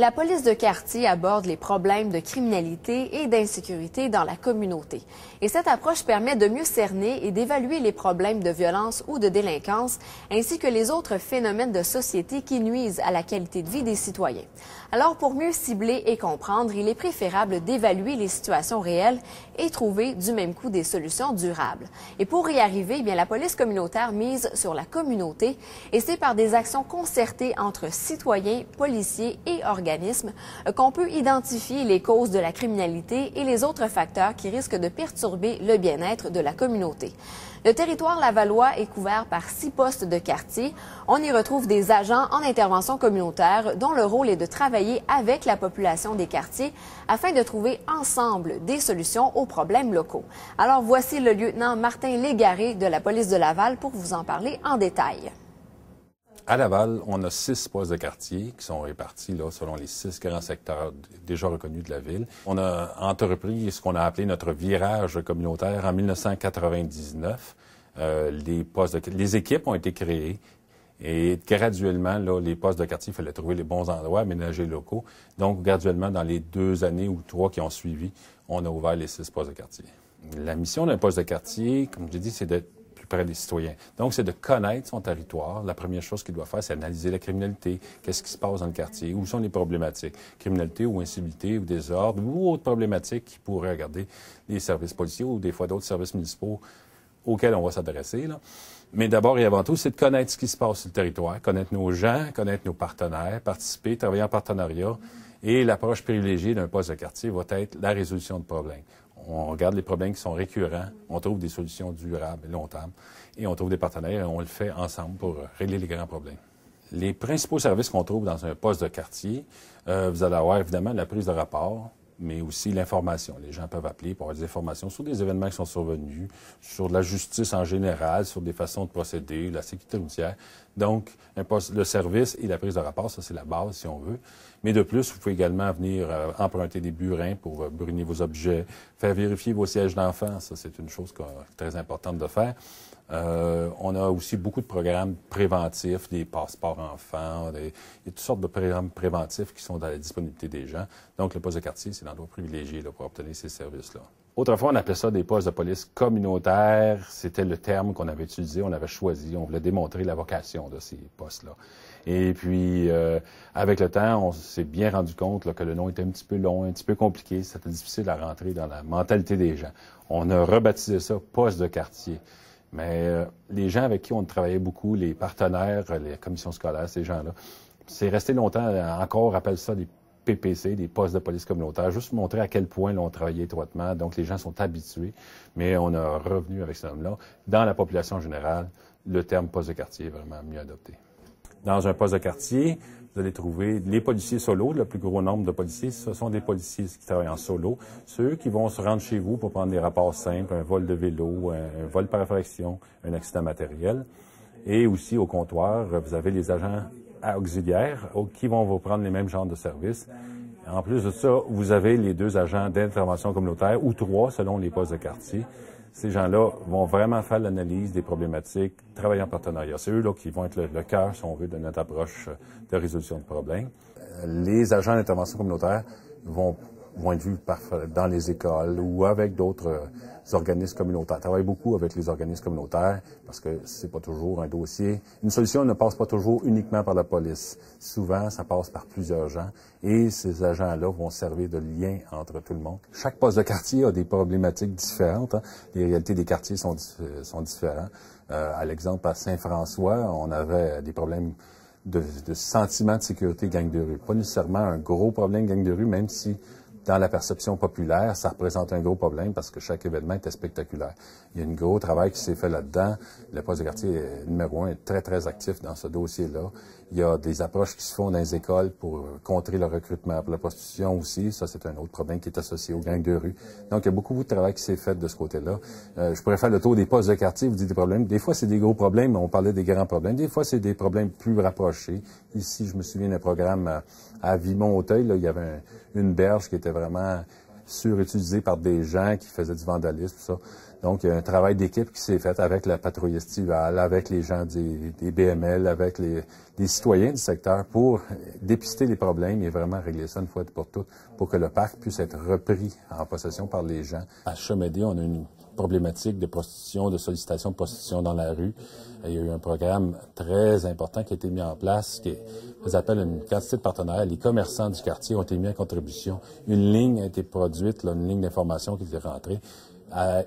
La police de quartier aborde les problèmes de criminalité et d'insécurité dans la communauté. Et cette approche permet de mieux cerner et d'évaluer les problèmes de violence ou de délinquance, ainsi que les autres phénomènes de société qui nuisent à la qualité de vie des citoyens. Alors, pour mieux cibler et comprendre, il est préférable d'évaluer les situations réelles et trouver du même coup des solutions durables. Et pour y arriver, eh bien, la police communautaire mise sur la communauté et c'est par des actions concertées entre citoyens, policiers et organismes qu'on peut identifier les causes de la criminalité et les autres facteurs qui risquent de perturber le bien-être de la communauté. Le territoire lavallois est couvert par 6 postes de quartier. On y retrouve des agents en intervention communautaire dont le rôle est de travailler avec la population des quartiers afin de trouver ensemble des solutions aux problèmes locaux. Alors voici le lieutenant Martin Légaré de la police de Laval pour vous en parler en détail. À Laval, on a 6 postes de quartier qui sont répartis là, selon les 6 grands secteurs déjà reconnus de la ville. On a entrepris ce qu'on a appelé notre virage communautaire en 1999. Les équipes ont été créées et graduellement, là, les postes de quartier, il fallait trouver les bons endroits, aménager locaux. Donc, graduellement, dans les 2 années ou 3 qui ont suivi, on a ouvert les 6 postes de quartier. La mission d'un poste de quartier, comme j'ai dit, c'est d'être près des citoyens. Donc, c'est de connaître son territoire. La première chose qu'il doit faire, c'est analyser la criminalité. Qu'est-ce qui se passe dans le quartier? Où sont les problématiques? Criminalité ou incivilité ou désordre ou autres problématiques qui pourraient regarder les services policiers ou des fois d'autres services municipaux auxquels on va s'adresser, là. Mais d'abord et avant tout, c'est de connaître ce qui se passe sur le territoire, connaître nos gens, connaître nos partenaires, participer, travailler en partenariat. Et l'approche privilégiée d'un poste de quartier va être la résolution de problèmes. On regarde les problèmes qui sont récurrents, on trouve des solutions durables et long terme, et on trouve des partenaires et on le fait ensemble pour régler les grands problèmes. Les principaux services qu'on trouve dans un poste de quartier, vous allez avoir évidemment la prise de rapport, mais aussi l'information. Les gens peuvent appeler pour avoir des informations sur des événements qui sont survenus, sur la justice en général, sur des façons de procéder, la sécurité routière. Donc, le service et la prise de rapport, ça c'est la base si on veut. Mais de plus, vous pouvez également venir emprunter des burins pour brûler vos objets, faire vérifier vos sièges d'enfants. Ça, c'est une chose très importante de faire. On a aussi beaucoup de programmes préventifs, des passeports enfants, il y a toutes sortes de programmes préventifs qui sont à la disponibilité des gens. Donc, le poste de quartier, c'est l'endroit privilégié là, pour obtenir ces services-là. Autrefois, on appelait ça des postes de police communautaires. C'était le terme qu'on avait utilisé, on avait choisi. On voulait démontrer la vocation de ces postes-là. Et puis, avec le temps, on s'est bien rendu compte là, que le nom était un petit peu long, un petit peu compliqué. C'était difficile à rentrer dans la mentalité des gens. On a rebaptisé ça poste de quartier. Mais les gens avec qui on travaillait beaucoup, les partenaires, les commissions scolaires, ces gens-là, c'est resté longtemps, encore, on appelle ça des PPC, des postes de police communautaire, juste montrer à quel point là, on travaillait étroitement. Donc, les gens sont habitués, mais on a revenu avec ce nom-là. Dans la population générale, le terme poste de quartier est vraiment mieux adopté. Dans un poste de quartier, vous allez trouver les policiers solo. Le plus gros nombre de policiers, ce sont des policiers qui travaillent en solo. Ceux qui vont se rendre chez vous pour prendre des rapports simples, un vol de vélo, un vol par infraction, un accident matériel. Et aussi au comptoir, vous avez les agents auxiliaires qui vont vous prendre les mêmes genres de services. En plus de ça, vous avez les 2 agents d'intervention communautaire, ou 3 selon les postes de quartier. Ces gens-là vont vraiment faire l'analyse des problématiques, travailler en partenariat. C'est eux là, qui vont être le cœur, si on veut, de notre approche de résolution de problèmes. Les agents d'intervention communautaire vont être vus dans les écoles ou avec d'autres organismes communautaires. On travaille beaucoup avec les organismes communautaires parce que c'est pas toujours un dossier. Une solution ne passe pas toujours uniquement par la police. Souvent, ça passe par plusieurs gens et ces agents-là vont servir de lien entre tout le monde. Chaque poste de quartier a des problématiques différentes. Hein. Les réalités des quartiers sont différents. À l'exemple, à Saint-François, on avait des problèmes de sentiment de sécurité gang de rue. Pas nécessairement un gros problème gang de rue, même si dans la perception populaire, ça représente un gros problème parce que chaque événement était spectaculaire. Il y a un gros travail qui s'est fait là-dedans. Le poste de quartier numéro 1 est très, très actif dans ce dossier-là. Il y a des approches qui se font dans les écoles pour contrer le recrutement. Pour la prostitution aussi, ça, c'est un autre problème qui est associé aux gangs de rue. Donc, il y a beaucoup de travail qui s'est fait de ce côté-là. Je pourrais faire le tour des postes de quartier, vous dites des problèmes. Des fois, c'est des gros problèmes, on parlait des grands problèmes. Des fois, c'est des problèmes plus rapprochés. Ici, je me souviens d'un programme à Vimont-Auteuil, là, il y avait une berge qui était vraiment surutilisé par des gens qui faisaient du vandalisme, tout ça. Donc, il y a un travail d'équipe qui s'est fait avec la patrouille estivale, avec les gens des BML, avec les citoyens du secteur pour dépister les problèmes et vraiment régler ça une fois pour toutes pour que le parc puisse être repris en possession par les gens. À Chemédé, on a une problématique de prostitution, de sollicitation de prostitution dans la rue. Il y a eu un programme très important qui a été mis en place, qui appelle une quantité de partenaires. Les commerçants du quartier ont été mis en contribution. Une ligne a été produite, là, une ligne d'information qui était rentrée.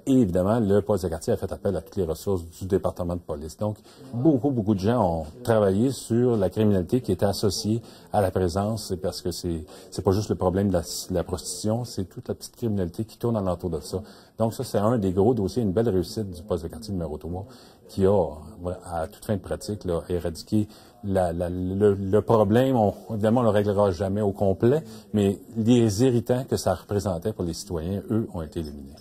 Et évidemment, le poste de quartier a fait appel à toutes les ressources du département de police. Donc, beaucoup de gens ont travaillé sur la criminalité qui était associée à la présence, parce que c'est pas juste le problème de la prostitution, c'est toute la petite criminalité qui tourne alentour de ça. Donc, ça, c'est un des gros dossiers, une belle réussite du poste de quartier numéro 3, qui a, à toute fin de pratique, là, éradiqué le problème. Évidemment, on ne le réglera jamais au complet, mais les irritants que ça représentait pour les citoyens, eux, ont été éliminés.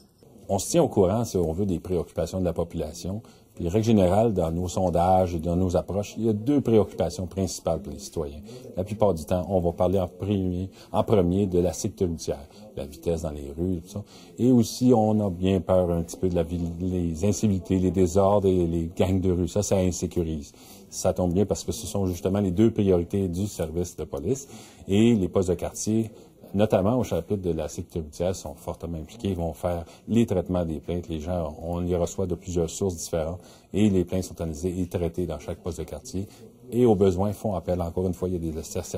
On se tient au courant, si on veut, des préoccupations de la population. Puis, règle générale, dans nos sondages et dans nos approches, il y a 2 préoccupations principales pour les citoyens. La plupart du temps, on va parler en premier de la sécurité routière, la vitesse dans les rues, tout ça. Et aussi, on a bien peur un petit peu de les incivilités, les désordres et les gangs de rue. Ça insécurise. Ça tombe bien parce que ce sont justement les 2 priorités du service de police. Et les postes de quartier, notamment au chapitre de la sécurité routière, sont fortement impliqués. Ils vont faire les traitements des plaintes. Les gens, on les reçoit de plusieurs sources différentes et les plaintes sont analysées et traitées dans chaque poste de quartier. Et au besoin, font appel. Encore une fois, il y a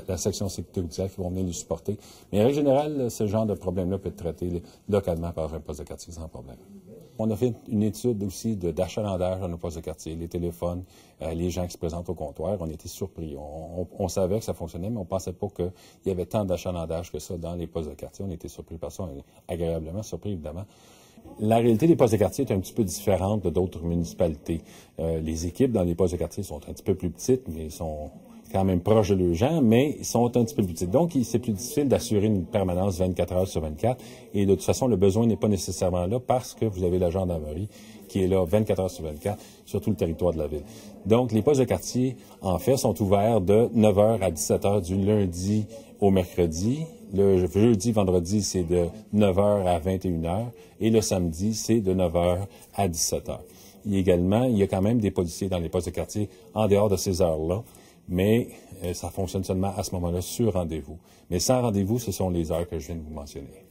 la section sécurité routière qui vont venir les supporter. Mais en règle générale, ce genre de problème-là peut être traité localement par un poste de quartier sans problème. On a fait une étude aussi d'achalandage dans nos postes de quartier, les téléphones, les gens qui se présentent au comptoir. On était surpris. On savait que ça fonctionnait, mais on ne pensait pas qu'il y avait tant d'achalandage que ça dans les postes de quartier. On était surpris par ça, agréablement surpris, évidemment. La réalité des postes de quartier est un petit peu différente de d'autres municipalités. Les équipes dans les postes de quartier sont un petit peu plus petites, mais sont quand même proches de leurs gens, mais ils sont un petit peu plus petites. Donc, c'est plus difficile d'assurer une permanence 24 heures sur 24. Et de toute façon, le besoin n'est pas nécessairement là parce que vous avez la gendarmerie qui est là 24 heures sur 24 sur tout le territoire de la ville. Donc, les postes de quartier, en fait, sont ouverts de 9 heures à 17 heures du lundi au mercredi. Le jeudi, vendredi, c'est de 9 heures à 21 heures. Et le samedi, c'est de 9 heures à 17 heures. Il y a quand même des policiers dans les postes de quartier en dehors de ces heures-là. Mais ça fonctionne seulement à ce moment-là sur rendez-vous. Mais sans rendez-vous, ce sont les heures que je viens de vous mentionner.